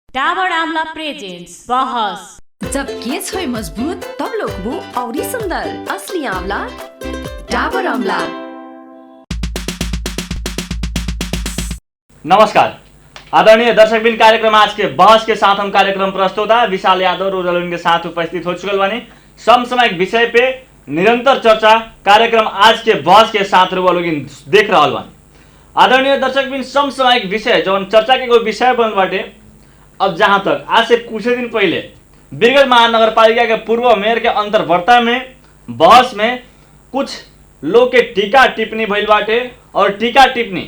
Dabur Amla presents बहस। जब केस हो मजबूत तब लोग वो और ही सुंदर असली आंवला डाबर आमला। नमस्कार आदरणीय दर्शकबिन, कार्यक्रम आज के बहस के साथ हम कार्यक्रम प्रस्तुता विशाल यादव रोजल के साथ उपस्थित हो चुकल बानी। समसामयिक विषय पे निरंतर चर्चा कार्यक्रम आज के बहस के साथ लोग देख रहा बानी। आदरणीय दर्शकबिन, समसामयिक विषय जो चर्चा के कोई विषय बनल बाटे। अब जहां तक आज से कुछ दिन पहले वीरगंज महानगर पालिका के पूर्व मेयर के अंतर्वार्ता में बहस में कुछ लोग के टीका टिप्पणी भइल बाटे और टीका टिप्पणी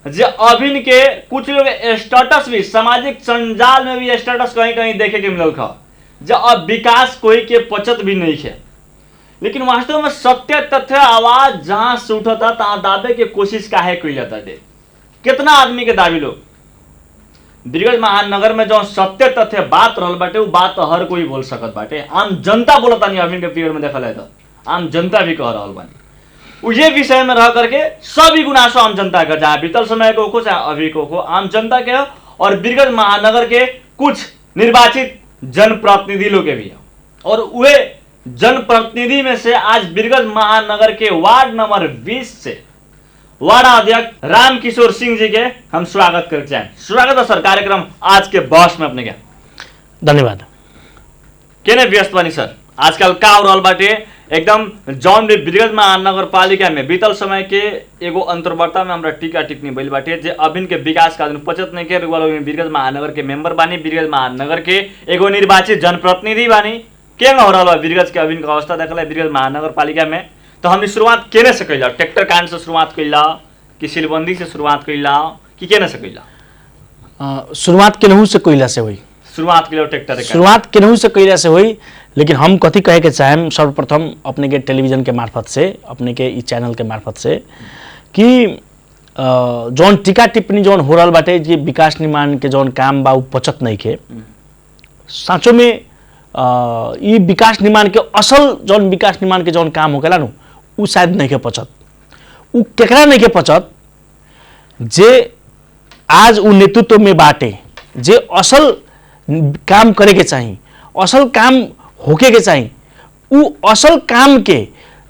जे अभिन के कुछ लोग स्टेटस भी सामाजिक संजाल में भी स्टेटस कहीं कहीं देखे के मिलल था जो अब विकास कोई के पचत भी नहीं है। लेकिन वास्तव में सत्य तथ्य आवाज जहां से उठता तहां दाबे के कोशिश काहे कइल जाता है। कितना आदमी के दाबी लोग वीरगंज महानगर में जो सत्य तथ्य बात रहल बाटे वो बात तो हर कोई बोल सकत बाटे। आम जनता बोलता नहीं अभिन के पीरियड में देखल है तो आम जनता भी कह रहा बानी। ये विषय में रह करके सभी गुनासों आम जनता का, चाहे बीतल समय को हो चाहे अभी को हो, आम जनता के हो और वीरगंज महानगर के कुछ निर्वाचित जनप्रतिनिधि लोग के भी है। और वे जनप्रतिनिधि में से आज वीरगंज महानगर के वार्ड नंबर 20 से वार्ड अध्यक्ष राम किशोर सिंह जी के हम स्वागत करते हैं। स्वागत है सर कार्यक्रम आज के बॉस में अपने के। धन्यवाद। केने व्यस्त बनी सर आजकल का हो रहल बाटे एकदम जौन भी वीरगंज महानगर पालिका में बीतल समय के एगो अंतर्वार्ता में हमरा टीका टिप्पणी भइल बाटे जे अभिन के विकास का पचत नहीं के वीरगंज महानगर के मेंबर बानी, वीरगंज महानगर के एगो निर्वाचित जनप्रतिनिधि बानी। के हो रहल बा वीरगंज के अभिन का अवस्था देखल है वीरगंज महानगर पालिका में। तो हमने शुरुआत केने से कैला, ट्रैक्टर कांड से शुरुआत कैला कि सिलबंदी से शुरुआत कैला कि केने से कैला? शुरुआत केनहू से कोयला से हुई। शुरुआत के ट्रैक्टर शुरुआत केनहू से कोयला से हुई। लेकिन हम कथी कहे के चाहेम सर्वप्रथम अपने के टेलीविजन के मार्फत से, अपने के ई चैनल के मार्फत से कि जौन टीका टिप्पणी जौन हो रहल बाटे कि विकास निर्माण के जौन काम बा पचत नहीं के, साँचो में ई विकास निर्माण के असल जौन विकास निर्माण के जौन काम होकेला नु उ शायद नहीं के पचत। उ केकरा नहीं के पचत जे आज उ नेतृत्व में बाटे, जे असल काम करे के चाहिए, असल काम होके के चाहिए, उ असल काम के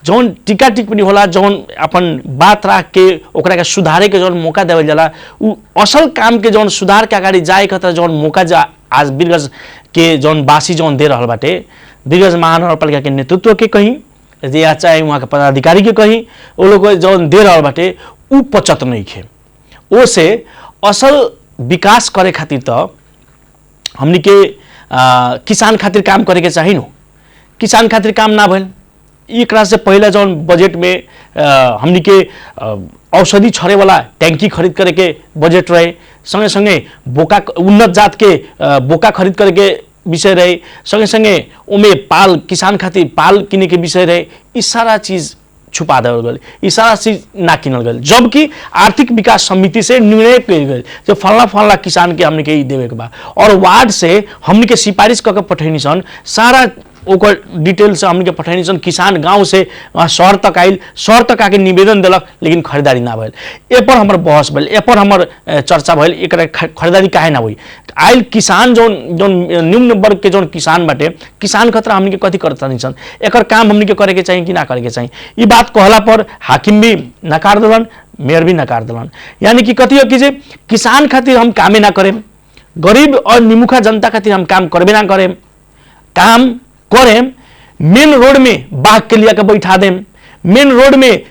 जौन टीका टिप्पणी होला, जौन अपन बात रख के ओकरा के सुधारे के जौन मौका देवल जाला, उ असल काम के जौन सुधार के अगाडि जाए खातिर जौन मौका आज वीरगंज के जौन वासी जौन दे रहल बाटे, वीरगंज महानगरपालिका के नेतृत्व के कहीं या चाहे वहाँ के पदाधिकारी के कहीं वो लोग जौन दे रहल बाटे उ पचत नहीं खे। ओ से असल विकास करे खातिर तो हमनी के किसान खातिर काम करे के चाहिए नु। किसान खातिर काम ना भइल। एकरा से पहले जौन बजट में हमनी के औषधि छड़े वाला टैंकी खरीद करे के बजट रहे, संगे संगे बोका उन्नत जात के बोका खरीद करे के विषय रहे, संगे संगे उमे पाल किसान खातिर पाल किने के विषय रहे। ई सारा चीज छुपा देवल गल, ई सारा चीज ना किनल गल। जबकि आर्थिक विकास समिति से निर्णय कइल गल जो फलना फलना किसान के हमने के ई देवे के बा और वार्ड से हमने के सिफारिश करके पठैनी सन, सारा ओकर डिटेल से हमने के पठैनी सन। किसान गांव से शहर तक आइल, शहर तक आके निवेदन दिलक लेकिन खरीदारी ना भइल। ए पर हमर बहस भइल, ए पर हमर चर्चा भइल एकरा खरीदारी काहे ना हुई। आइल किसान जौन निम्न वर्ग के जौन किसान बाटे, किसान खतरा हमने के कथी करता नहीं सन, एकर काम हमने के करे के चाहिए कि ना करे के चाहिए। ई बात कहला पर हाकिम भी नकार दिलन, मेयर भी नकार दिलन। यानी कि कथी हो कि जे किसान खातिर हम कामे ना करें, गरीब और निमुखा जनता खातिर हम काम करबे ना करें, काम करें मेन रोड में बाघ के लिया के बैठा दें, मेन रोड में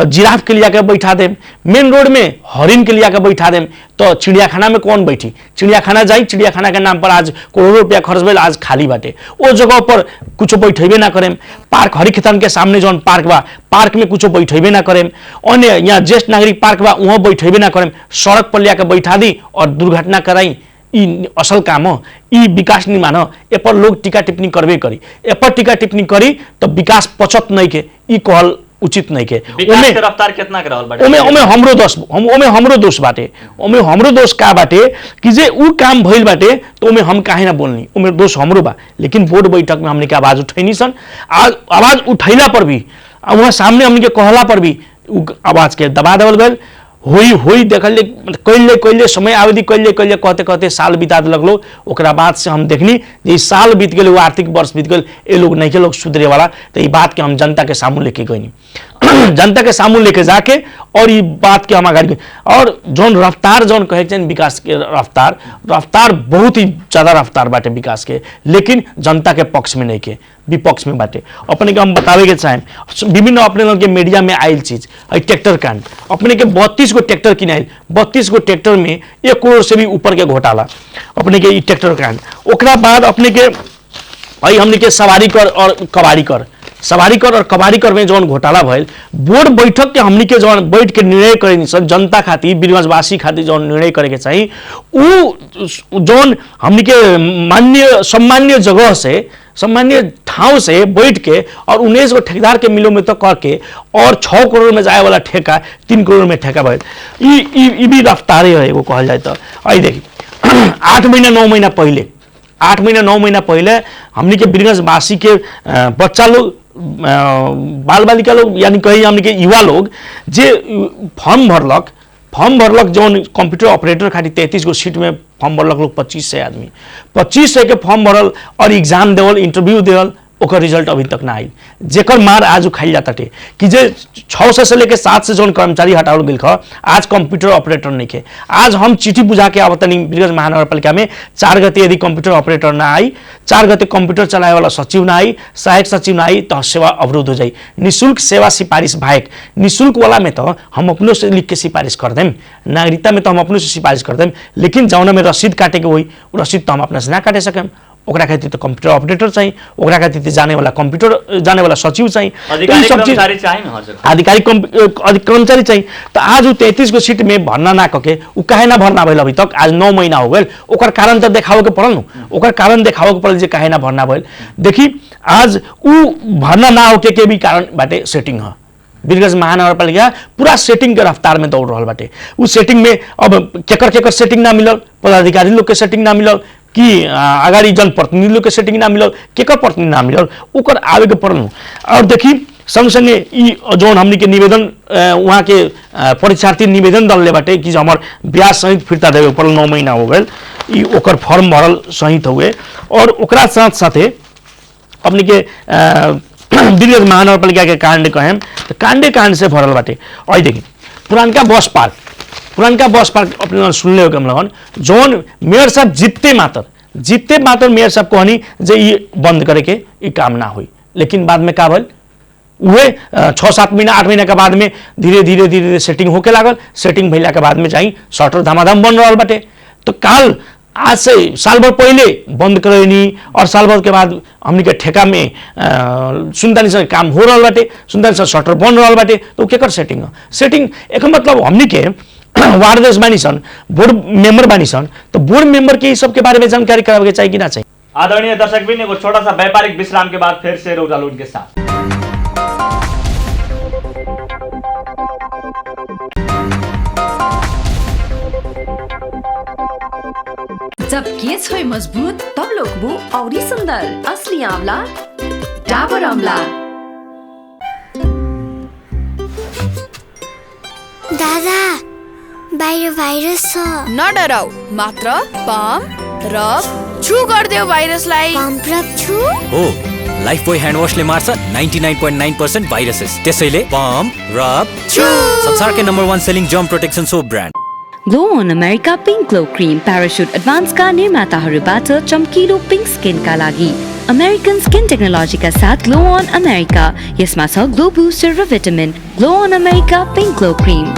जिराफ के लिया के बैठा दें, मेन रोड में हरिन के लिया के बैठा दें, तो चिड़ियाखाना में कौन बैठी? चिड़ियाखाना जाई, चिड़ियाखाना के नाम पर आज करोड़ों रुपया खर्च भेल, आज खाली बाटे, वो जगह पर कुछ बैठेबे ना करें। पार्क हरिखेतन के सामने जौन पार्क बा, पार्क में कुछ बैठेबे ना करें। अन्य यहाँ ज्येष्ठ नागरिक पार्क बा, वहाँ बैठेबे ना करें। सड़क पर लिया के बैठा दी और दुर्घटना कराई। ई असल काम हो, ई विकास निर्माण हो। ए पर लोग टीका टिप्पणी करबे करी, ए पर टीका टिप्पणी करी तो विकास पचत नहीं के, ई कहल उचित नहीं के। विकास के रफ्तार कितना के रहल बाटे? ओमे हमरो दोष बाटे। ओमे हमरो दोष का बाटे कि जे उ काम भइल बाटे तो ओमे हम काहे ना बोलनी, ओमे दोष हमरो बा। लेकिन बोर्ड बैठक में हमने के आवाज उठैनी सन, आवाज उठैला पर भी वहाँ सामने हमने के कहला पर भी आवाज के दबा देवल गल। होई देखल कैले समय अवधि कैले कहते साल बिता लगलो। ओकरा बाद से हम देखनी जे साल बीत गए, वो आर्थिक वर्ष बीत गए, ये लोग नहीं के लोग सुधरे वाला। तो ये बात के हम जनता के सामू लेके गई जनता के सामू लेके जाके और ये बात के हम आगे और जौन रफ्तार जौन कहे विकास के रफ्तार बहुत ही ज्यादा रफ्तार बाटे विकास के, लेकिन जनता के पक्ष में नहीं के, विपक्ष में बाटे। अपने के हम बतावे के चाहें विभिन्न अपने लोग के मीडिया में आयल चीज ट्रैक्टर कांड, अपने के 32 गो ट्रैक्टर किनाइल, 32 गो ट्रैक्टर में 1 करोड़ से भी ऊपर के घोटाला अपने के ट्रैक्टर कांड। ओकरा बाद अपने के हमने के सवारी कर और कबाड़ी कर में जौन घोटाला भइल, बोर्ड बैठक के हमनी के जौन बैठ के निर्णय करे सब जनता खातिर बीरगंजवासी खातिर जौन निर्णय करे के चाहिए, उ जौन हमनी के सम्मान्य जगह से सम्मान्य ठाव से बैठ के और 19 गो ठेकेदार के मिलो में तो करके और 6 करोड़ में जाए वाला ठेका 3 करोड़ में ठेका भइल। ई भी रफ्तारे है एगो कहल जाए तो। आई देखी 8 महीना 9 महीना पहले हमनी के बीरगंजवासी के बच्चा लोग बाल बालिका लोग यानी कही हमनी के युवा लोग जे फॉर्म भरलक जौन कंप्यूटर ऑपरेटर खातिर 33 गो सीट में फॉर्म भरलक लोग 2500 आदमी 2500 के फॉर्म भरल और एग्जाम देवल इंटरव्यू देवल, ओकर रिजल्ट अभी तक ना आई। जेकर मार आज खाइल जाता टे कि जे 600 से लेके 700 जौन कर्मचारी हटावल गेल ख, आज कंप्यूटर ऑपरेटर नहीं खे। आज हम चिट्ठी बुझा के आवतनी बीरगंज महानगरपालिका में 4 गते यदि कंप्यूटर ऑपरेटर ना आई, 4 गते कंप्यूटर चलाए वाला सचिव ना आई, सहायक सचिव ना आई तो सेवा अवरुद्ध हो जाई। निःशुल्क सेवा सिफारिश भाइक निःशुल्क वाला में तो हम अपनों से लिख के सिफारिश कर देम, नागरिकता में तो हम अपनों से सिफारिश कर देम, लेकिन जौना में रसीद काटे के होई रसीद तो हम अपना से ना काटे सकें। ओकरा खातिर तो कंप्यूटर ऑपरेटर चाहिए, ओकरा खातिर तो जाने वाला सचिव चाहिए, अधिकारी कर्मचारी चाहिए ना हजुर, अधिकारी कर्मचारी चाहिए। तो आज वो 33 गो सीट में भरना ना कके उ काहे ना भरना भइल अभी तक, आज 9 महीना हो गए। ओकर कारण तो देखावे के पड़ल, ओकर कारण देखावे के पड़ल जे काहे ना भरना भइल। देखी आज उ भरना ना होके के भी कारण बाटे सेटिंग है। बीरगंज महानगरपालिका पूरा सेटिंग के रफ्तार में दौड़ रहा बाटे। उस सेटिंग में अब केकर सेटिंग ना मिलल, पदाधिकारी लोग के सेटिंग ना मिलल कि अगाड़ी जनप्रतिनिधि लोग के सेटिंग ना मिलल, केकर प्रतिनिधि ना मिलल, ओकर आवे के पड़ल। और देखी संगे ई जौन हमनी के निवेदन वहाँ के परीक्षार्थी निवेदन दल ले बाटे कि हमार ब्याज सहित फिरता देवे पड़ल, 9 महीना हो गए, ई ओकर फॉर्म भरल सहित हुए। और ओकरा साथ साथे अपनी के बीरगंज महानगरपालिका के कांड कहें तो कांड से भरल बाटे। और देखी पुरानका बस पार्क अपने सुनले हो हम लगन जौन मेयर साहब जीतते मात्र मेयर साहब कहनी जे ये बंद करे के ये काम ना हुई, लेकिन बाद में का भल उहे 6-7 महीना 8 महीना के बाद में धीरे धीरे सेटिंग होके लागल। सेटिंग भइला के बाद में चाहिए शटर धमाधम बन रहा बाटे। तो काल आज से साल भर पहले बंद करनी और साल भर के बाद हमनी के ठेका में सुनतानी से काम हो रहा बाटे, सुनतानी से शटर बन रहा बाटे। तो केकर सेटिंग एक मतलब हमनी के वार्ड अध्यक्ष बानी सन, बोर्ड मेंबर बानी सन, तो बोर्ड मेंबर के सब के बारे में जानकारी करावे के चाहिए कि ना चाहिए। आदरणीय दर्शकबिन एगो छोटा सा व्यापारिक विश्राम के बाद फिर से रोजालून के साथ। जब केस होय मजबूत तब लोकबू औरी सुंदर। असली आंवला डाबर आंवला। दादा बाहिर भाइरस छ। नडराऊ, मात्र पम्प रब छु गर्दियो भाइरसलाई। पम्प रब छु हो लाइफबोय ह्यान्ड वाशले मार्छ 99.9% भाइरसेस। त्यसैले पम्प रब छु संसारकै number 1 selling germ protection soap brand. Glow and अमेरिका पिङ्क ग्लो क्रिम प्याराशुट एडभान्सका निर्माताहरूबाट चम्किलो पिङ्क स्किनका लागि। अमेरिकन स्किन टेक्नोलोजीका साथ ग्लो अन अमेरिका। यसमा छ ग्लो बुस्टर र भिटामिन। ग्लो अन अमेरिका पिङ्क ग्लो क्रिम।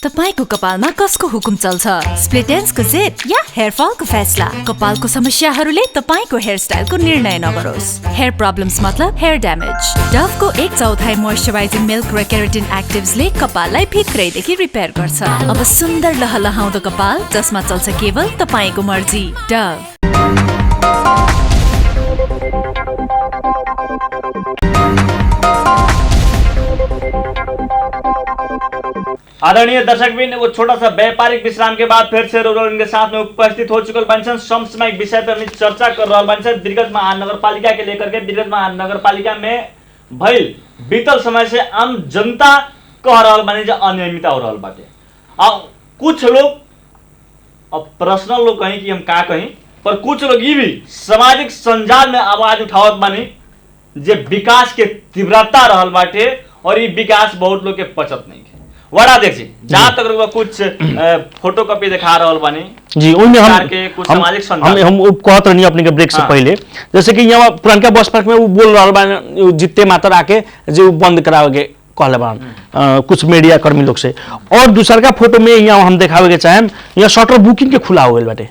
तपाईको कपालमा कसको हुकुम चल्छ? स्प्लिट एन्ड्सको जेट या हेयर फलको फैसला? कपालको समस्याहरूले तपाईको हेयर स्टाइलको निर्णय नगरोस्। हेयर प्रब्लम्स मतलब हेयर ड्यामेज। डभको 1/4 मोइस्चराइजिङ मिल्क र केराटिन एक्टिभ्सले कपाललाई भित्रैदेखि रिपेयर गर्छ। अब सुन्दर लहलहाउँदो कपाल जसमा चल्छ केवल तपाईको मर्जी। डभ। आदरणीय दर्शकबिन एगो छोटा सा व्यापारिक विश्राम के बाद फिर से रोजालून के साथ में उपस्थित हो चुकल बंचन समसामयिक विषय पर हम चर्चा कर रहा बंचन बीरगंज महानगरपालिका के लेकर के। बीरगंज महानगरपालिका में भइल बीतल समय से आम जनता कह रहल बानी जो अनियमितता हो रहल बाटे। अब कुछ लोग, अब पर्सनल लोग कहीं कि हम का कहीं, पर कुछ लोग ये भी सामाजिक संजाल में आवाज उठावत बानी जे विकास के तीव्रता रहल बाटे और ये विकास बहुत लोग के पचत नहीं है। वड़ा देखिए जहाँ तक रुआ कुछ फोटो कॉपी दिखा रहल बानी जी, उनमें हम कहत रहनी अपने के ब्रेक से पहले, जैसे कि यहाँ पुरानका बस पार्क में वो बोल रहा बानी जितने मात्रा आके जो बंद करावे कहले बान कुछ मीडिया कर्मी लोग से। और दूसर का फोटो में यहाँ हम दिखावे के चाहें, यहाँ शटर बुकिंग के खुला हो गए बाटे,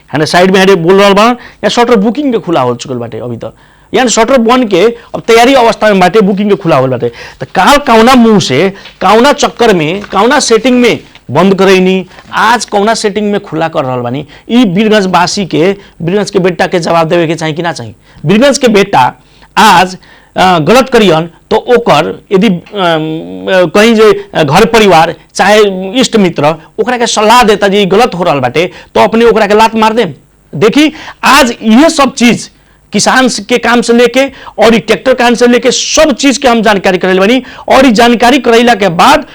है साइड में हेडे बोल रहा बान यहाँ शटर बुकिंग के खुला हो चुकल बाटे। अभी तक यानी शटर बन के अब तैयारी अवस्था में बाटे, बुकिंग के खुला हो बाटे। तो काल कौना मुंह से, कौना चक्कर में, कौना सेटिंग में बंद करैनी, आज कौना सेटिंग में खुला कर रहा बानी, ई बीरगंज वासी के, बीरगंज के बेटा के जवाब देवे के चाहिए कि ना चाहिए। बीरगंज के बेटा आज गलत करियन तो ओकर यदि कहीं जो घर परिवार चाहे इष्ट मित्र ओकरा के सलाह देता जी गलत हो रहा बाटे तो अपने ओकरा के लात मार दे। देखी आज यह सब चीज किसान के काम से लेके और ट्रैक्टर काम से लेके सब चीज के हम जानकारी करेल बनी, और जानकारी करैला के बाद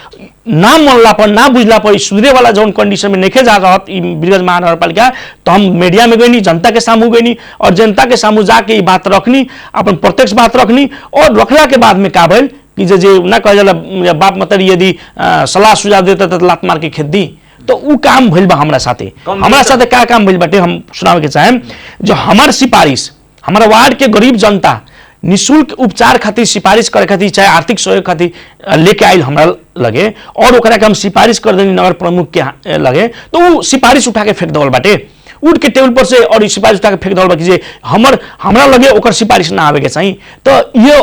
ना मनला पर, ना बुझला पर सुधरे वाला जौन कंडीशन में नहीं जा रहा बीरगंज महानगरपालिका, तो हम मीडिया में गई, जनता के सामू गई और जनता के सामू जाके बात रखनी, अपन प्रत्यक्ष बात रखनी। और रखला के बाद में का भइल कि जे ना कह जाला बाप मतरी यदि सलाह सुझाव देता तो लात मार के खेत दी, तो वो काम भइल बा हमरा साथे। हमरा साथे का काम भइल बाटे हम सुनावे के चाहेम। जो हमार सिफारिश, हमारा वार्ड के गरीब जनता निःशुल्क उपचार खातिर सिफारिश करे खातिर चाहे आर्थिक सहयोग खातिर लेके आयल हमरा लगे और ओकरा के हम सिफारिश कर देनी नगर प्रमुख के लगे, तो वो सिफारिश उठा के फेंक दल बाटे, उठ के टेबल पर से और सिफारिश उठा के फेंक दल बा कि हमरा लगे ओकर सिफारिश ना आवे के चाहिए। तो ये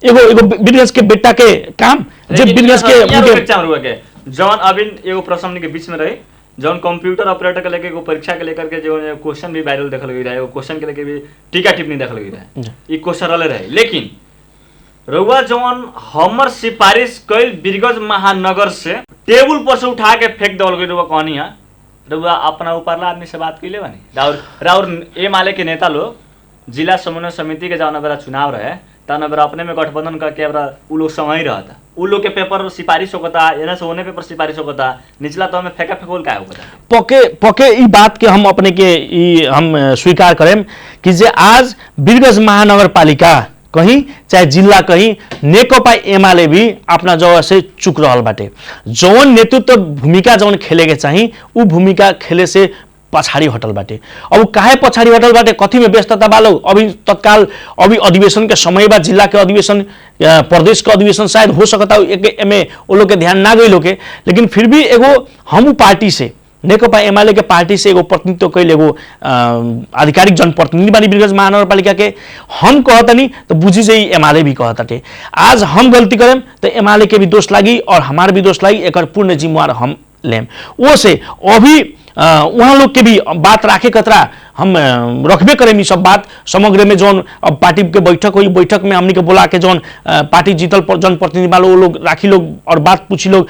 एगो बीरगंज के बेटा के काम जे बीरगंज के जौन अभी एगो प्रश्न के बीच में रही, जौन कंप्यूटर ऑपरेटर के लेके परीक्षा के लेकर के जो क्वेश्चन भी वायरल देखल गई रहे, क्वेश्चन के लेके भी टीका टिप्पणी देखल गई रहे, ये क्वेश्चन रहे। लेकिन रउआ जौन हमर सिफारिश कई बीरगंज महानगर से टेबल पर से उठा के फेंक दल गई, रउआ कहनी है रउआ अपना ऊपरला आदमी से बात कैले बानी। राउर ए माले के नेता लोग जिला समन्वय समिति के जौन अगर चुनाव रहे तन अगर अपने में गठबंधन करके उ लोग समय ही रहता, उ लोग के पेपर सिफारिश होता, एने से ओने पेपर सिफारिश होता, निचला तो हमें फेंका फेंकोल का होता। पके ई बात के हम अपने के हम स्वीकार करें कि जे आज बीरगंज महानगरपालिका कहीं चाहे जिला कहीं नेकपा एमाले भी अपना जगह से चुक रहा बाटे। जौन नेतृत्व भूमिका जौन खेले के चाहिए उ भूमिका खेले से पछाड़ी हटल बाटे। अब काहे पछाड़ी हटल बाटे, कथी में व्यस्तता बा लोग, अभी तत्काल अभी अधिवेशन के समय बा, जिला के अधिवेशन, प्रदेश के अधिवेशन शायद हो सकता में वो लोग के ध्यान ना गई लोग के, लेकिन फिर भी एगो हम पार्टी से नेकपा एमाले के पार्टी से एगो प्रतिनिधित्व कैल एगो आधिकारिक जनप्रतिनिधि बानी बीरगंज महानगरपालिका के, हम कहतनी तो बुझी से एमाले भी कहताटे। आज हम गलती करें तो एमाले के भी दोष लागी और हमार भी दोष लागी, एक पूर्ण जिम्मेवार हम लेम। वो से अभी वहाँ लोग के भी बात राखे कतरा हम रखबे करें सब बात समग्र में जौन अब पार्टी के बैठक हुई, बैठक में हमने के बोला के जौन पार्टी जीतल जनप्रतिनिधि वालों वो लोग राखी लोग और बात पूछी लोग,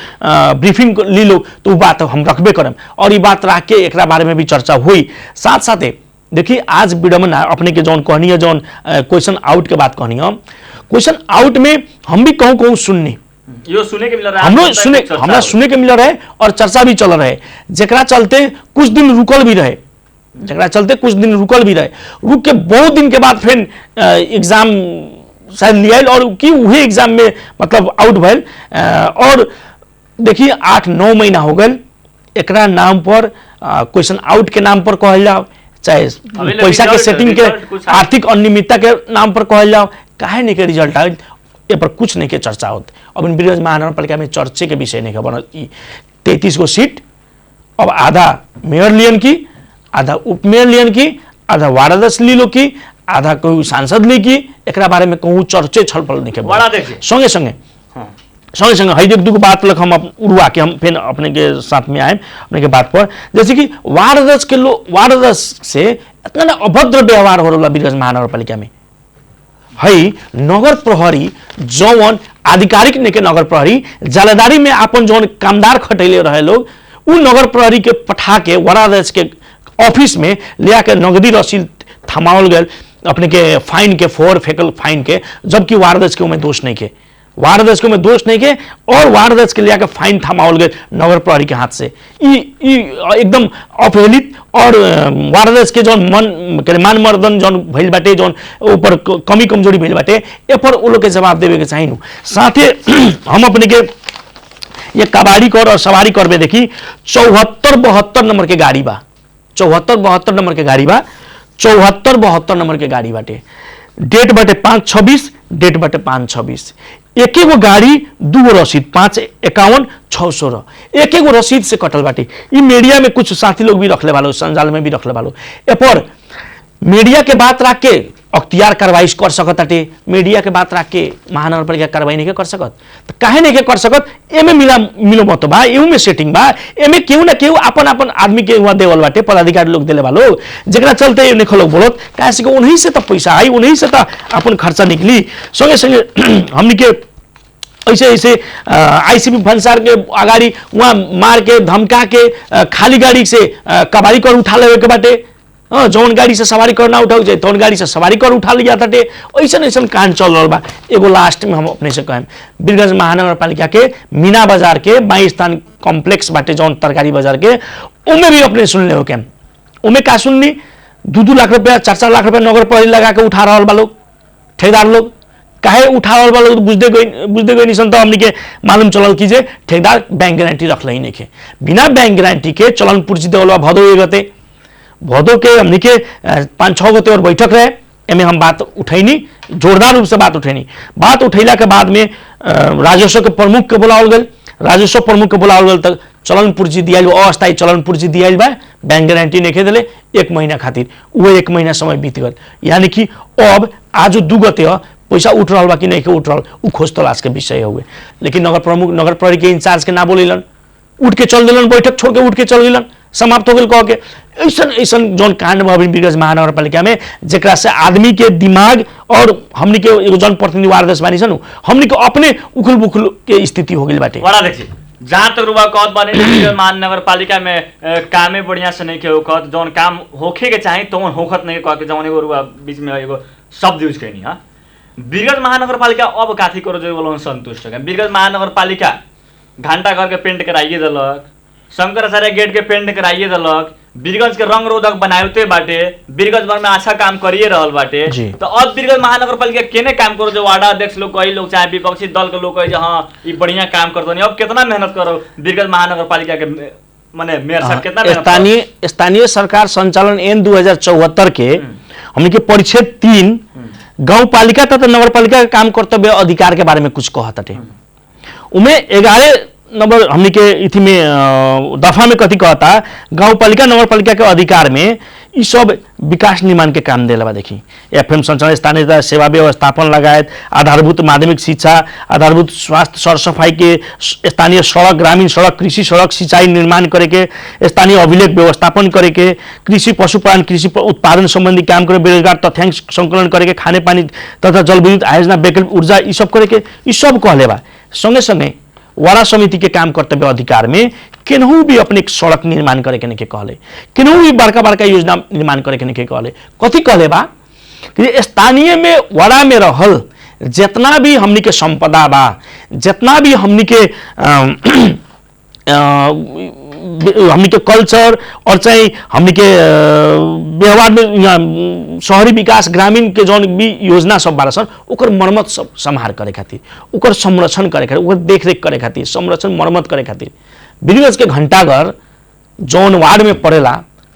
ब्रीफिंग ली लोग, तो वो बात हम रखबे करें और ये बात रख के एक बारे में भी चर्चा हुई। साथ साथ देखिए आज विडम्बना अपने के जौन कहनी है, जौन क्वेश्चन आउट के बात कहनी है, क्वेश्चन आउट में हम भी कहूँ सुननी सुने के मिल रहा है, हमरा सुने के मिल रहा है और चर्चा भी चल रहे, जेकरा चलते कुछ दिन रुकल भी रहे, रुक के बहुत दिन के बाद फिर एग्जाम शायद लिया और कि वही एग्जाम में मतलब आउट भैल। और देखिए 8-9 महीना हो गए एकरा नाम पर क्वेश्चन आउट के नाम पर कहल जाओ, चाहे पैसा के सेटिंग के आर्थिक अनियमितता के नाम पर कहल जाओ, काहे नहीं के रिजल्ट आए ये पर कुछ नहीं के चर्चा होती। अब इन बीरगंज महानगरपालिका में चर्चे के विषय नहीं बनल। 33 गो सीट अब आधा मेयर लियन की, आधा उप मेयर लियन की, आधा वार्ड अध्यक्ष ली लो की, आधा कोई सांसद ली की, एक बारे में कहूँ चर्चे छलफल नहीं के संगे संगे हई दू बात लग हम उड़वा के हम फिर अपने के साथ में आए अपने के बात पर, जैसे कि वार्ड अध्यक्ष के लोग, वार्ड अध्यक्ष से इतना अभद्र व्यवहार हो रहा बीरगंज महानगरपालिका में। हई नगर प्रहरी जौन आधिकारिक ने के नगर प्रहरी जालेदारी में अपन जौन कामदार खटैले रहे लोग, उ नगर प्रहरी के पठा के वारादस के ऑफिस में ले आके नगदी रसीद थमावल गए अपने के फाइन के, फोर फेकल फाइन के, जबकि वारादस के उमें दोष नहीं के। वार्ड अध्यक्ष में दोष नहीं के और वार्ड अध्यक्ष के लिया के फाइन थमाओल गए नगर प्रहरी के हाथ से ई एकदम अपहेलित और वार्ड अध्यक्ष के जौन मान मर्दन जौन भइल बाटे जौन ऊपर कमी कमजोरी भइल बाटे ए पर वो लोग के जवाब देवे के चाहिए। साथे हम अपने के ये कबाड़ी कर और सवारी कर में देखी 74-72 नंबर के गाड़ी बा, 74-72 नंबर के गाड़ी बा, 74-72 नंबर के गाड़ी बाटे, डेट बाटे 5-26, डेट बाटे 5-26, एक एगो गाड़ी दूगो रसीद 551-616 एक एगो रसीद से कटल बाटे। ई मीडिया में कुछ साथी लोग भी रखले वालो, संजाल में भी रखले वालो, ए पर मीडिया के बात रख के अख्तियार कार्रवाई कर सकत बाटे, मीडिया के बात रख के महानगरपालिका कार्रवाई नहीं कर सकत, तो काहे नहीं कर सकत? एमे मिलो मत बा, एहू में सेटिंग बा, एमे केहू ना केहू अपन अपन आदमी के वहां देवल बाटे, पदाधिकारी लोग देले वालो, जेकरा चलते ये निकलो बोलत काहे से उन्हीं से तो पैसा आई, उन्हीं से तो अपन खर्चा निकली। संगे संगे हमनी के ऐसे आईसीपी भंसार के अगाड़ी वहां मार के धमका के खाली गाड़ी से कबाड़ी कर उठा लेवे के बाटे, जौन गाड़ी से सवारी करना उठाऊ जाए तौन गाड़ी से सवारी कर उठा लिया था। ऐसा कांड चल रहा बा। एगो लास्ट में हम अपने से कहें वीरगंज महानगरपालिका के मीना बाजार के 22 स्थान कॉम्प्लेक्स बाटे जौन तरकारी बाजार के, उनमें भी अपने सुन ले हो क्या, उनमें का सुननी 2-2 लाख रुपया 4-4 लाख रुपया नगर प्रहरी लगा के उठा रहा बा लोग, ठेकेदार लोग काहे उठा रहा बा लोग बुझते गई निशन तो हमने के मालूम चलल की जे ठेकेदार बैंक गारंटी रख ही नहीं के, बिना बैंक गारंटी के चलन पूर्जी देवल भदो गते भदो के हमने के 5-6 गते और बैठक रहे, एमे हम बात उठैनी, जोरदार रूप से बात उठैनी। बात उठैला के बाद में राजस्व के प्रमुख के बुलावल गए, राजस्व प्रमुख के बुलावल गए तक चलन पूर्जी दिया, अस्थायी चलन पूर्जी दिया बा, बैंक गारंटी नहीं दिले 1 महीना खातिर, वो 1 महीना समय बीत गल, यानी कि अब आज 2 गते पैसा उठ रहा बा कि नहीं के उठ रहा उ खोज तलाश के विषय हुए। लेकिन नगर प्रमुख नगर प्रहरी के इंचार्ज के ना बोलेलन, उठ के चल दिलन, बैठक छोड़ के उठ के चल दिलन, समाप्त हो गए कह के। ऐसा जौन कांड वीरगंज महानगरपालिका में जेकरा से आदमी के दिमाग और हमनी के एगो जन प्रतिनिधि वार्ड अध्यक्ष बानी सन हमनी के अपने उखल बुखल के स्थिति हो गई बाटे। बड़ा देखिए जहाँ तक रुआ कहत बानी महानगरपालिका में कामे बढ़िया से नहीं के होखत, जौन काम होखे के चाही तो होखत नहीं कह के जौन एगो रुआ बीच में एगो शब्द यूज कैनी। हाँ, वीरगंज महानगरपालिका अब काथी करो जो बोलो संतुष्ट है। वीरगंज महानगरपालिका घंटा घर के पेंट कराइए दिलक, शंकराचार्य गेट के पेंट कराइए दिलक, वीरगंज के रंग रोधक बनाते बाटे, वीरगंज भर में अच्छा काम करिए रहल बाटे, तो अब वीरगंज महानगरपालिका केने काम करो जो वार्ड अध्यक्ष लोग कई लोग चाहे विपक्षी दल के लोग कहे हाँ ये बढ़िया काम करते नहीं, अब कितना मेहनत करो वीरगंज महानगरपालिका के माने मेयर साहब कितना स्थानीय सरकार संचालन एन 2074 के हमने के परिच्छेद 3 गाँव पालिका तथा नगरपालिका का काम कर्तव्य अधिकार के बारे में कुछ कहता थे, उमें 11 नंबर हमने के इथी में दफा में कथी कहता गाँव पालिका नगर पालिका के अधिकार में ये सब विकास निर्माण के काम देला बा। देखी एफएम संचालन स्थानीय सेवा व्यवस्थापन लगायत आधारभूत माध्यमिक शिक्षा, आधारभूत स्वास्थ्य सर सफाई के, स्थानीय सड़क, ग्रामीण सड़क, कृषि सड़क, सिंचाई निर्माण करे के, स्थानीय अभिलेख व्यवस्थापन करे के, कृषि पशुपालन, कृषि उत्पादन संबंधी काम करे, बेरोजगार तथ्यांक संकलन करे के, खाने पानी तथा जल विद्युत आयोजना, वैकल्पिक ऊर्जा ये सब करे के, ये सब कहले बा। संगे संगे वारा समिति के काम कर्तव्य अधिकार में केनहू भी अपने सड़क निर्माण करे के नहीं कहले, केनहू भी बड़का बड़का योजना निर्माण करे के नहीं कहले। कथी कहले बा कि स्थानीय में वारा में रहल जितना भी हमनी के संपदा बा, जितना भी हमनी के हमनी के कल्चर और चाहे हमनी के व्यवहार में शहरी विकास ग्रामीण के जौन भी योजना सब बारह सन ओकर मरम्मत सब संहार करे खातिर, ओकर संरक्षण करे खातिर, ओकर देखरेख करे खातिर, संरक्षण मरम्मत करे खातिर वीरगंज के घंटाघर जौन वार्ड में पड़ेला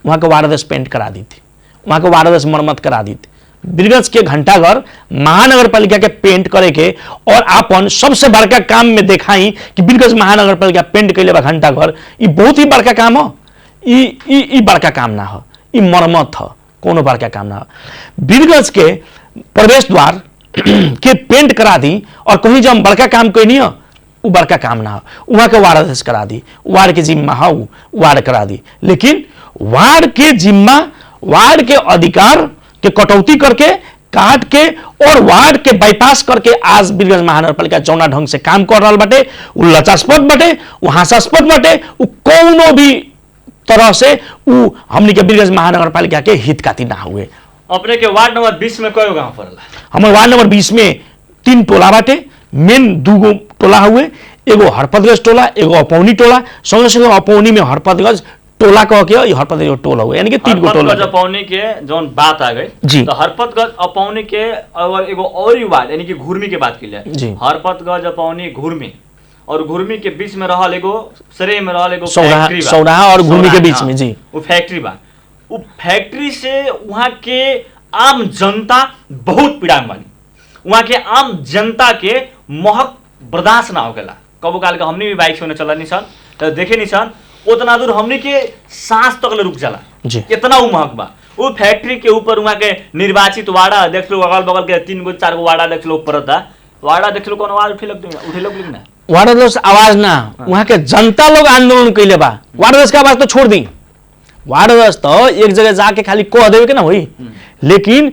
वहाँ के वार्ड अध्यक्ष पेंट करा दी थी, वहाँ के वार्ड अध्यक्ष मरम्मत करा दी थी। वीरगंज के घंटाघर महानगरपालिका के पेंट करे के और अपन सबसे बड़का काम में देखाई कि वीरगंज महानगरपालिका पेंट कैले बा घंटाघर, ये बहुत ही बड़का काम हो, ई बड़का काम ना हो, ई मरम्मत हो, कोनो बड़का काम ना हो। वीरगंज के प्रवेश द्वार के पेंट करा दी और कहीं जब हम बड़का काम कोई नहीं हो वो बड़का काम ना हो, वहाँ के वार्ड अध्यक्ष करा दी, वार्ड के जिम्मा हो वार्ड करा दी। लेकिन वार्ड के जिम्मा, वार्ड के अधिकार के कटौती करके काट के और वार्ड के बाईपास करके आज वीरगंज महानगरपालिका जौना ढंग से काम कर रहा बाटे, वो लचास्पद बाटे, वो हास्यास्पद बाटे, वो कोनो भी तरह से वो हमनी के वीरगंज महानगरपालिका के हित खातिर ना हुए। अपने के वार्ड नंबर 20 में कई गांव पड़ला? हमारे वार्ड नंबर 20 में 3 टोला बाटे, मेन दूगो टोला हुए, एगो हरपतगंज टोला, एगो अपौनी टोला, संगे संगे अपौनी में हरपतगंज टोला कह के ये हरपतगंज टोला हुए, यानी कि 3 गो टोला। हरपतगंज अपौनी के जौन बात आ गई जी। तो हरपतगंज अपौनी के और एगो और ही बात यानी कि घुर्मी के बात की जाए। जी। हरपतगंज अपौनी घुर्मी और घुर्मी के बीच में रहल एगो सरे में रहल एगो सौराहा फैक्ट्री बा। सौराहा और घुर्मी के बीच सौराहा, में जी। वो फैक्ट्री बा। वो फैक्ट्री से वहाँ के आम जनता बहुत पीड़ाम बानी। वहाँ के आम जनता के महक बर्दाश्त ना होगेला। कबो काल के हमनी भी बाइक से चला निशान तो देखे निशान उतना दूर हमनी के सांस तक ले रुक जाला जी। इतना वो महक बा। वो फैक्ट्री के ऊपर वहाँ के निर्वाचित वार्डा देख लो, अगल बगल के 3 गो 4 गो वार्डा देख लो ऊपर था। वार्डा देख लो कौन आवाज उठे लोग ना वार्ड अध्यक्ष आवाज ना, वहाँ के जनता लोग आंदोलन कैले बा। वार्ड अध्यक्ष का आवाज तो छोड़ दी, वार्ड अध्यक्ष तो एक जगह जाके खाली कह देवे के ना होई, लेकिन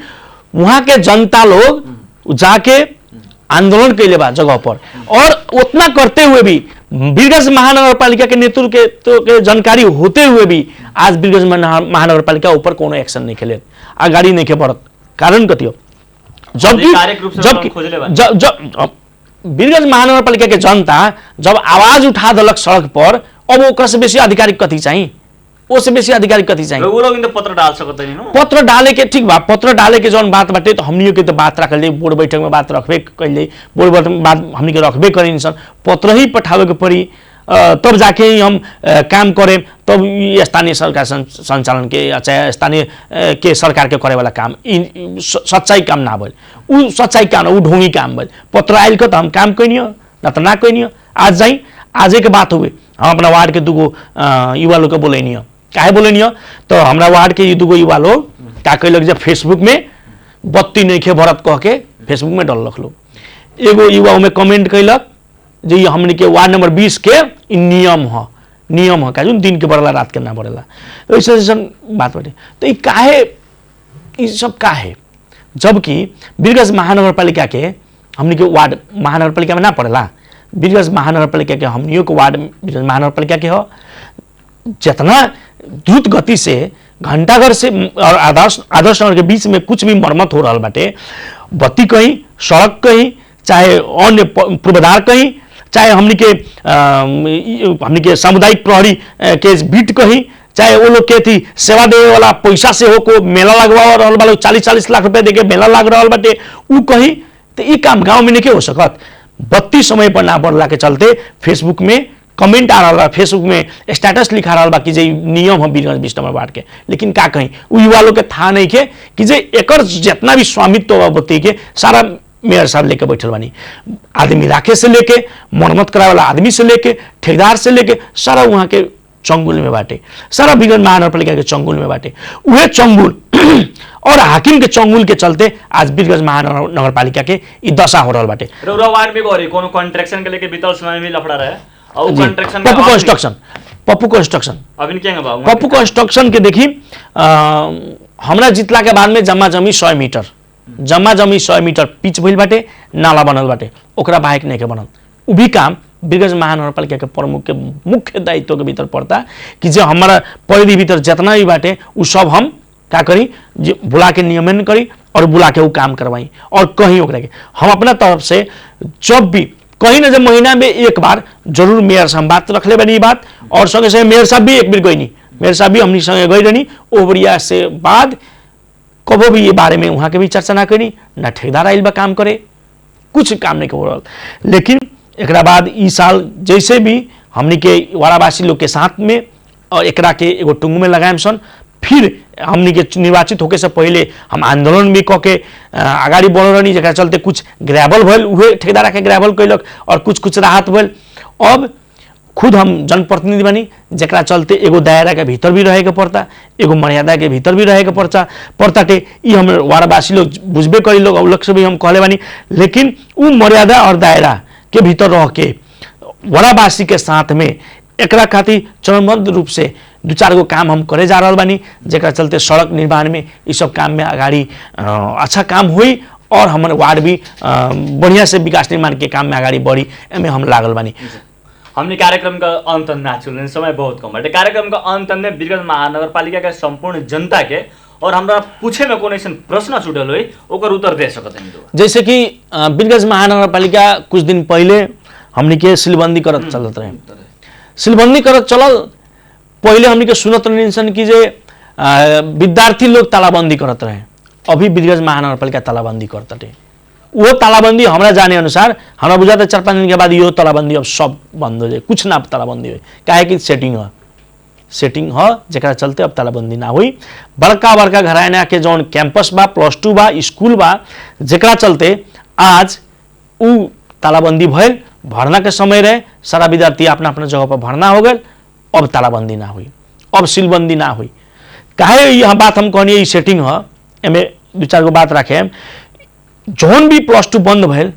वहाँ के जनता लोग जाके आंदोलन कैले बा जगह पर। और उतना करते हुए भी वीरगंज महानगर पालिका के नेतृत्व के जानकारी होते हुए भी आज वीरगंज महानगर पालिका ऊपर कोनो एक्शन नहीं खेले, आगाड़ी नहीं के बढ़त। कारण कथी हो, जबकि वीरगंज महानगर पालिका के जनता जब आवाज उठा दलक सड़क पर, अब ओकरा से बेसी आधिकारिक कथी चाहिए, उससे बेसी आधिकारिक कथी चाहिए। वो लोग पत्र डाल सकते नहीं, पत्र डाले के ठीक बा, पत्र डाले के जौन बात बाटे तो हमनियों के तो बात रखल जाए, बोर्ड बैठक में बात रखबे कैले, बोर्ड बैठक में बात हमनी के रखबे करी इंसान, पत्र ही पठावे के पड़ी, तब जाके ही हम काम करें, तब स्थानीय सरकार संचालन के चाहे स्थानीय के सरकार के करे वाला काम सच्चाई काम ना बोल, उ सच्चाई काम उ ढोंगी काम बोल। पत्र आयल के तो हम काम कैनियो ना तो ना कैनियो। आज जाई आजे के बात हुए, हम अपना वार्ड के दूगो युवा लोग के बोलेनियो, काहे बोलेनियो तो हमरा वार्ड के ये दूगो युवा लोग का कैलक जब फेसबुक में बत्ती नहीं खे भरत कह के फेसबुक में डाल रख लो। एगो युवा में कमेंट कैलक जे हमने के वार्ड नंबर 20 के नियम है का दिन के बढ़ला रात के ना बढ़ला, तो ऐसा बात बाटे। तो ये काहे ये सब काहे, जबकि वीरगंज महानगर पालिका के हमने के वार्ड महानगर पालिका में ना पड़ेला, वीरगंज महानगर पालिका के हमनियों के वार्ड वीरगंज महानगर पालिका के हो। जितना द्रुत गति से घंटाघर से और आदर्श नगर के बीच में कुछ भी मरम्मत हो रहा बाटे, बत्ती कहीं, सड़क कहीं, चाहे अन्य पूर्वाधार कहीं, चाहे हमनी के सामुदायिक प्रहरी के बीट कहीं, चाहे वो लोग के थी सेवा देवे वाला पैसा से हो को मेला लगवा रहल बा, 40-40 लाख रुपया देके मेला लग रहा बाटे उ कहीं, तो ये काम गाँव में नहीं हो सकत। बत्ती समय पर ना बढ़ला के चलते फेसबुक में कमेंट आ रहा, फेसबुक में स्टेटस लिखा रहा बा कि जे नियम है वीरगंज 20 नंबर वार्ड के, लेकिन का कहीं उ युवा लोग के था नहीं के कि जे एकर जितना भी स्वामित्व बा बत्ती के सारा मेयर साहब लेके बैठल बानी। आदमी राखे से लेके मरम्मत करावे वाला आदमी से लेके ठेकेदार से लेके सारा वहाँ के चंगुल में बाटे, सारा वीरगंज महानगर पालिका के चंगुल में बाटे। वह चंगुल और हाकिम के चंगुल के चलते आज वीरगंज महानगर पालिका के ई दशा हो रहा बाटे। वार्ड में गरी कोनो कॉन्ट्रैक्शन के लेके बीतल समय में लफड़ा रहे और कॉन्ट्रैक्शन पप्पू कंस्ट्रक्शन अभी क्या बा पप्पू कंस्ट्रक्शन के देखी हमरा जितला के बाद में जमा जमी 100 मीटर पिच भइल बाटे, नाला बनल बाटे, ओकरा बाइक नहीं के बनल। उ भी काम वीरगंज महानगर पालिका के प्रमुख के मुख्य दायित्व के भीतर पड़ता कि जो हमारा परिधि भीतर जितना भी बाटे उ सब हम का करी, बुला के नियमन करी और बुला के वो काम करवाई। और कहीं ओकरा के हम अपना तरफ से जब भी कहीं ना जब महीना में एक बार जरूर मेयर से हम बात रख ले बनी बात, और संगे संगे मेयर साहब भी एक बार गई नहीं, मेयर साहब भी हमनी संगे गई रही, ओवरिया से बाद कबो भी ये बारे में वहाँ के भी चर्चा ना करी, ना ठेकेदार आइल बा काम करे, कुछ काम नहीं हो रहा। लेकिन एक बाद ई साल जैसे भी हमनी के वारावासी लोग के साथ में और एकरा के एगो टुंग में लगाएम सन, फिर हमनी के निर्वाचित होके से पहले हम आंदोलन भी कह के आगाड़ी बढ़ रही, जरा चलते कुछ ग्रेवल भल उहे ठेकेदार के ग्रेवल कैलक और कुछ राहत भल। अब खुद हम जनप्रतिनिधि बनी, जरा चलते एगो दायरा के भीतर भी रहे के पड़ता, एगो मर्यादा के भीतर भी रहे के पड़ताटे। ये हम वारावासी लोग बुझबे करी, लोग अवलक्ष्य भी हम कहले बानी, लेकिन वो मर्यादा और दायरा के भीतर रह के वारावासी के साथ में एकरा खातिर चरणबद्ध रूप से 2-4 गो काम हम करे जा रहा बानी, जरा चलते सड़क निर्माण में इस सब काम में आगाड़ी अच्छा काम हुई और हमारे वार्ड भी बढ़िया से विकास निर्माण के काम में आगाड़ी बढ़ी, एमें हम लागल बानी। हमने कार्यक्रम का अंत ना चुन, समय बहुत कम है। कार्यक्रम का अंत में वीरगंज महानगर पालिका के संपूर्ण जनता के और हमरा पूछे में कोनो ऐसा प्रश्न छूटल हो ओकर उत्तर दे सकत हैं। जैसे कि वीरगंज महानगरपालिका कुछ दिन पहले हमनी के सीलबंदी करत चलत रहे। सीलबंदी करत चलल पहले हमनी के सुनत रही कि जे विद्यार्थी लोग तालाबंदी करत रहे। अभी वीरगंज महानगरपालिका तालाबंदी करते। वो तालाबंदी हमरा जाने अनुसार हमरा बुझाता 4-5 दिन के बाद यो तालाबंदी अब सब बंद हो जाए, कुछ ना तालाबंदी हो, काहे कि सेटिंग है जरा चलते अब तालाबंदी ना हुई। बड़का बड़का घराना के जौन कैंपस बा, +2 बा, स्कूल बा, जरा चलते आज उ तालाबंदी भइल। भरना के समय रहे, सारा विद्यार्थी अपना अपना जगह पर भरना हो गए। अब तालाबंदी ना हुई, अब सीलबंदी ना हुई। काहे यह बात हम कहनी सेटिंग है, एमे 2-4 गो बात रखे। जौन भी +2 बंद भइल,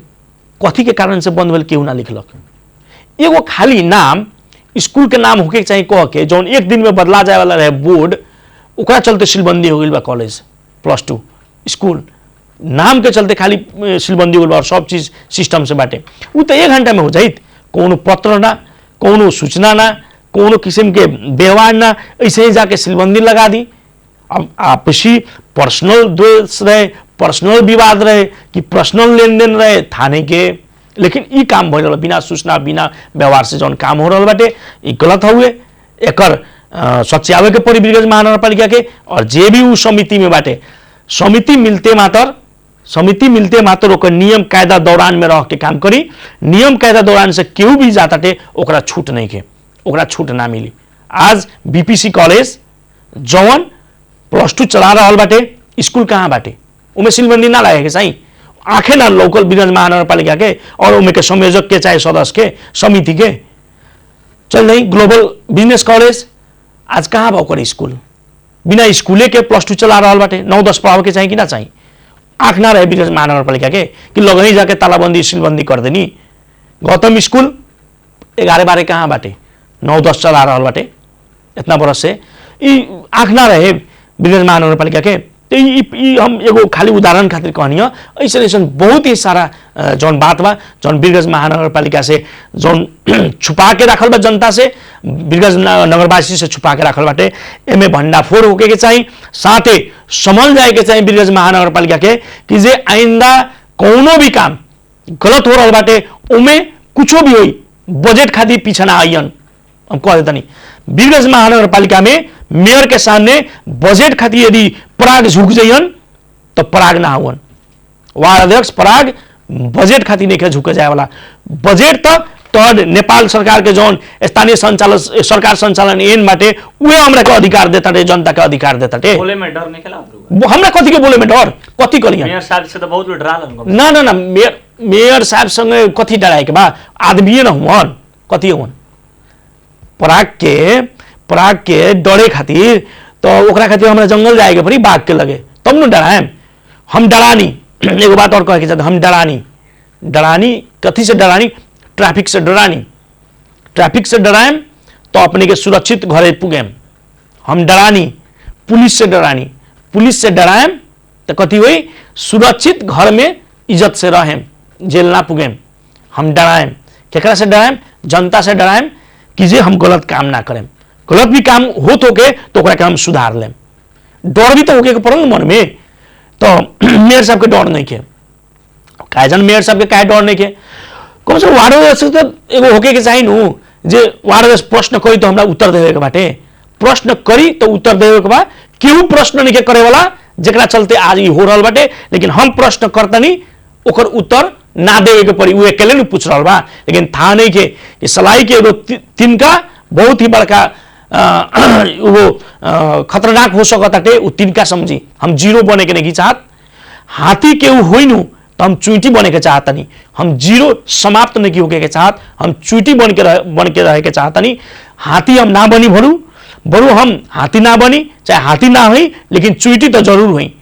कथी के कारण से बंद भइल केहू ना लिखलक। एगो खाली नाम स्कूल के नाम होके चाहिए कह के जौन एक दिन में बदला जाए वाला रहे बोर्ड, ओकरा चलते सीलबंदी हो गई बा। कॉलेज +2 स्कूल नाम के चलते खाली सीलबंदी हो गई बा और सब चीज सिस्टम से बाटे। वो तो 1 घंटा में हो जाइत, कोनो पत्र ना, कोनो सूचना ना, कोनो किस्म के व्यवहार ना, ऐसे ही जाके सीलबंदी लगा दी। अब आपसी पर्सनल द्वेष रहे, पर्सनल विवाद रहे कि पर्सनल लेन देन रहे थाने के, लेकिन ई काम भइल बिना सूचना बिना व्यवहार से जौन काम हो रहा बाटे ई गलत हुए। एकर सच्यावे के पड़ी वीरगंज महानगरपालिका के। और जे भी उ समिति में बाटे, समिति मिलते मात्र ओकर नियम कायदा दौरान में रह के काम करी। नियम कायदा दौरान से केहू भी जाताटे ओकरा छूट नहीं के, ओकरा छूट ना मिली। आज बीपीसी कॉलेज जौन +2 चला रहा बाटे, स्कूल कहाँ बाटे, उमें सीलबंदी ना लगे के चाहिए। आंखें ना लोकल वीरगंज महानगरपालिका के और उमें के संयोजक के चाहे सदस्य के समिति के चल नहीं। ग्लोबल बिजनेस कॉलेज आज कहाँ बा ओकर स्कूल, बिना स्कूले के +2 चला रहा बाटे। 9-10 पढ़ावे के चाहिए कि ना चाहिए। आंख ना रहे वीरगंज महानगरपालिका के कि लगही जाके तालाबंदी सीलबंदी कर देनी। गौतम स्कूल 11-12 कहाँ बाटे, 9-10 चला रहा बाटे इतना बरस से। आंख ना रहे वीरगंज महानगरपालिका के। तो हम एगो खाली उदाहरण खातिर कहनी है। ऐसा बहुत ही सारा जौन बात बा जौन वीरगंज महानगरपालिका से जौन छुपा के रखल बा, जनता से वीरगंज नगरवासी से छुपा के रखल बाटे, एमे भंडाफोड़ होके के चाहिए। साथे समझ जाए के चाहिए वीरगंज महानगरपालिका के कि जे आइंदा कोनो भी काम गलत हो रहा बाटे उमे कुछो भी होई बजट खातिर पीछे ना आइयन। हम कह देता नहीं वीरगंज महानगरपालिका में मेयर के सामने बजट खातिर यदि पराग झुक जाइयन तो पराग ना हुवन। वार्ड अध्यक्ष पराग बजट खातिर नहीं झुके जाए वाला। बजट तो नेपाल सरकार के जौन स्थानीय सरकार संचालन एन बाटे उहे हमरा के अधिकार देता रे, जनता के अधिकार देता रे। बोले में डर नहीं खेला हमरा कथी के बोले में डर, कथी करियन? मेयर साहब से तो बहुत डराल। ना मेयर साहब संगे कथी डराए के बा, आदमी न हुवन, कथी हुवन। पराग के डरे खातिर तो ओकरा खातिर हमरा जंगल जाए के पड़ी बाघ के लगे, तब न डराएम। हम डरानी एगो बात और कहे के चाहते, हम डरानी कथी से डरानी? ट्रैफिक से डराएम तो अपने के सुरक्षित घरे पुगेम। हम डरानी पुलिस से डराएम तो कथी हुई? सुरक्षित घर में इज्जत से रहेम, जेल ना पुगेम। हम डराएम केकरा से डराएम? जनता से डराएम कि जे हम गलत काम ना करें। गलत भी काम होत होके तो ओकरा के हम सुधार लेम। डर भी तो होके के पड़ल मन में। तो मेयर साहब के डर नहीं के, काजन मेयर साहब के काहे डर नहीं के? कम से कम वार्ड अध्यक्ष तो एगो होके के चाहिए नु जे वार्ड अध्यक्ष प्रश्न करी तो हमरा उत्तर देवे के बाटे, प्रश्न करी तो उत्तर देवे के बा। केहू प्रश्न नहीं के करे वाला जेकरा चलते आज हो रहा बाटे, लेकिन हम प्रश्न करतनी ओकर उत्तर ना देवे के पड़ी। वो अकेले नहीं पूछ रहा बा, लेकिन था नहीं के सलाई के एगो तिनका बहुत ही बड़का वो खतरनाक हो सकताटे। उ तिनका समझी हम 0 बने के नहीं चाहत। हाथी के हुई नु तो हम चुईटी बने के चाहता नहीं, हम 0 समाप्त नहीं होके के चाहत, हम चुईटी बन के रहे के चाहता नहीं। हाथी हम ना बनी बरू हम हाथी ना बनी, चाहे हाथी ना हुई लेकिन चुईटी तो जरूर हुई।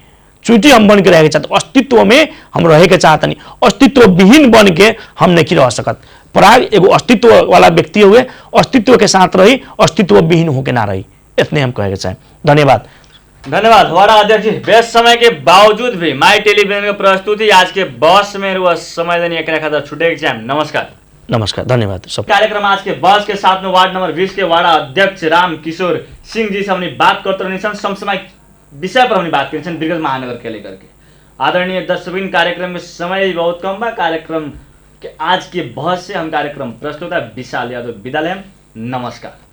चुईटी हम बन के रहे के चाहते, अस्तित्व में हम रहे के चाहता नहीं। अस्तित्व विहीन बन के हम नहीं रह सकत। पराग एगो अस्तित्व वाला व्यक्ति हुए, अस्तित्व के साथ रही, अस्तित्व विहीन होके ना रही। इतने हम कहे के चाहें। धन्यवाद। वार्ड अध्यक्ष जी, व्यस्त समय के बावजूद भी माई टेलीविजन की प्रस्तुति आज के बस में वह समय देने एक खातिर छुटे के चाहें। नमस्कार, धन्यवाद सब। कार्यक्रम आज के बस के साथ में वार्ड नंबर 20 के वार्ड अध्यक्ष राम किशोर सिंह जी से हमने बात करते रहे। समसामयिक विषय पर हमने बात करी विगत महानगर के लेकर के। आदरणीय दर्शकबिन, कार्यक्रम में समय बहुत कम बा। कार्यक्रम के आज के बहस से हम कार्यक्रम प्रस्तुता विशाल यादव विदा लेम। नमस्कार।